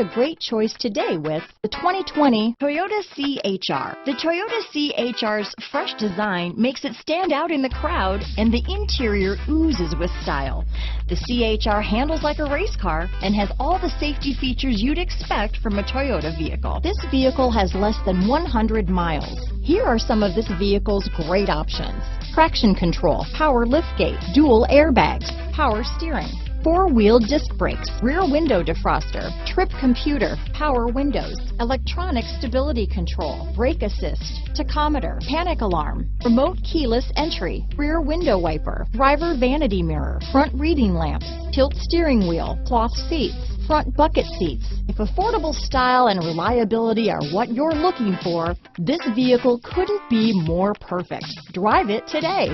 a great choice today with the 2020 Toyota CHR. The Toyota CHR's fresh design makes it stand out in the crowd, and the interior oozes with style. The CHR handles like a race car and has all the safety features you'd expect from a Toyota vehicle. This vehicle has less than 100 miles. Here are some of this vehicle's great options: traction control, power liftgate, dual airbags, power steering, four-wheel disc brakes, rear window defroster, trip computer, power windows, electronic stability control, brake assist, tachometer, panic alarm, remote keyless entry, rear window wiper, driver vanity mirror, front reading lamps, tilt steering wheel, cloth seats, front bucket seats. If affordable style and reliability are what you're looking for, this vehicle couldn't be more perfect. Drive it today.